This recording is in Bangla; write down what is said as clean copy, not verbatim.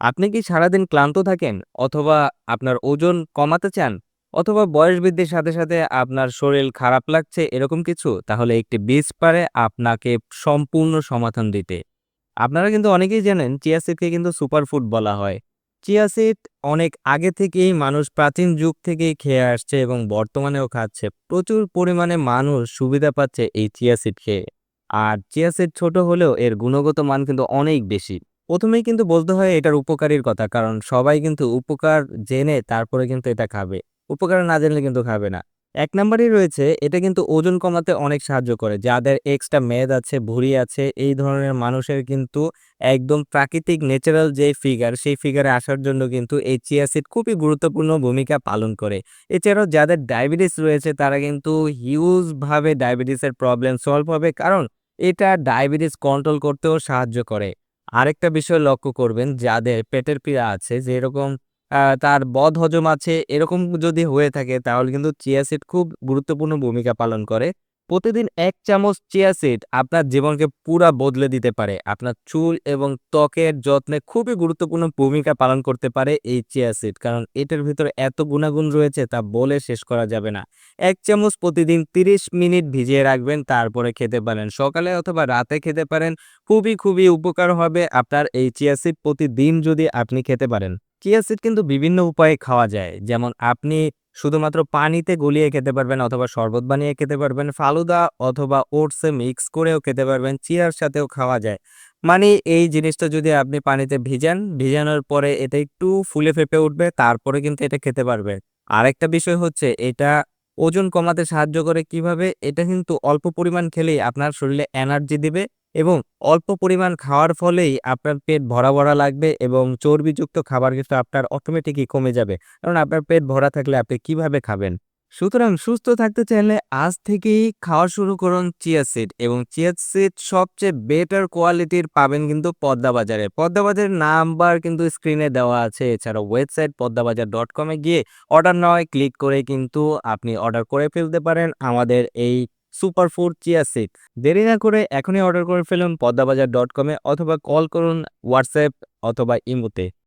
আপনি কি সারাদিন ক্লান্ত থাকেন? অথবা আপনার ওজন কমাতে চান? অথবা বয়স বৃদ্ধির সাথে, সাথে আপনার শরীর খারাপ লাগছে এরকম কিছু? তাহলে একটি বীজ পারে আপনাকে সম্পূর্ণ সমাধান দিতে। আপনারা কিন্তু অনেকেই জানেন চিয়া সিডকে কিন্তু সুপারফুড বলা হয়। চিয়া সিড অনেক আগে থেকেই মানুষ প্রাচীন যুগ থেকেই খেয়ে আসছে এবং বর্তমানেও খাচ্ছে। প্রচুর পরিমাণে মানুষ সুবিধা পাচ্ছে এই চিয়া সিড খেয়ে। আর চিয়া সিড ছোট হলেও এর গুণগত মান কিন্তু অনেক বেশি। ১ম এই কিন্তু বলতে হয় এটার উপকারীর কথা। কারণ সবাই কিন্তু উপকার জেনে তারপরে কিন্তু এটা খাবে। উপকার না জানলে কিন্তু খাবে না। ১ নাম্বারেই রয়েছে এটা কিন্তু ওজন কমাতে অনেক সাহায্য করে। যাদের এক্সট্রা মেদ আছে, ভুঁড়ি আছে এই ধরনের মানুষের কিন্তু একদম প্রাকৃতিক ন্যাচারাল যে ফিগার সেই ফিগারে আসার জন্য কিন্তু এই চিয়া সিড খুবই গুরুত্বপূর্ণ ভূমিকা পালন করে। এছাড়াও যাদের ডায়াবেটিস রয়েছে তারা কিন্তু হিউজ ভাবে ডায়াবেটিসের প্রবলেম সলভ হবে। কারণ এটা ডায়াবেটিস কন্ট্রোল করতেও সাহায্য করে। আরেকটা বিষয় লক্ষ্য করবেন যাদের পেটের পীড়া আছে যে এরকম তার বদহজম আছে এরকম যদি হয়ে থাকে তাহলে কিন্তু চিয়া সিড খুব গুরুত্বপূর্ণ ভূমিকা পালন করে। প্রতিদিন ১ চামচ চিয়া সিড আপনার জীবনকে পুরা বদলে দিতে পারে। আপনার চুল এবং ত্বকের যত্নে খুবই গুরুত্বপূর্ণ ভূমিকা পালন করতে পারে এই চিয়া সিড। কারণ এটার ভিতরে এত গুণাগুণ রয়েছে তা বলে শেষ করা যাবে না। ১ চামচ প্রতিদিন ৩০ মিনিট ভিজিয়ে রাখবেন তারপরে খেতে পারেন। সকালে অথবা রাতে খেতে পারেন। খুবই উপকার হবে আপনার এই চিয়া সিড প্রতিদিন যদি আপনি খেতে পারেন। চিয়া সিড কিন্তু বিভিন্ন উপায়ে খাওয়া যায়। যেমন আপনি শুধুমাত্র পানিতে গলিয়ে খেতে পারবেন অথবা শরবত বানিয়ে খেতে পারবেন। ফালুদা অথবা ওটসে মিক্স করেও খেতে পারবেন। চিয়ার সাথেও খাওয়া যায়। মানে এই জিনিসটা যদি আপনি পানিতে ভিজান, ভিজানোর পরে এটা একটু ফুলে ফেঁপে উঠবে তারপরে কিন্তু এটা খেতে পারবেন। আরেকটা বিষয় হচ্ছে এটা ওজন কমাতে সাহায্য করে কিভাবে? এটা কিন্তু অল্প পরিমাণ খেলেই আপনার শরীরে এনার্জি দিবে এবং অল্প পরিমাণ খাওয়ার ফলেই আপনার পেট ভরা লাগবে এবং চর্বিযুক্ত খাবার কিন্তু আপনার অটোমেটিকই কমে যাবে। কারণ আপনার পেট ভরা থাকলে আপনি কিভাবে খাবেন? সুতরাং সুস্থ থাকতে চাইলে আজ থেকেই খাওয়া শুরু করুন চিয়া সিড এবং চিয়া সিড সবচেয়ে বেটার কোয়ালিটির পাবেন কিন্তু পদ্মা বাজারে। পদ্মা বাজারের নাম্বার কিন্তু স্ক্রিনে দেওয়া আছে। এছাড়াও ওয়েবসাইট পদ্মাবাজার.com এ গিয়ে অর্ডার নাওয় ক্লিক করে কিন্তু আপনি অর্ডার করে ফেলতে পারেন আমাদের এই সুপারফুড চিয়া সিড। দেরি না করে এখনই অর্ডার করে ফেলুন পদ্মাবাজার.com এ অথবা কল করুন WhatsApp অথবা ইমোতে।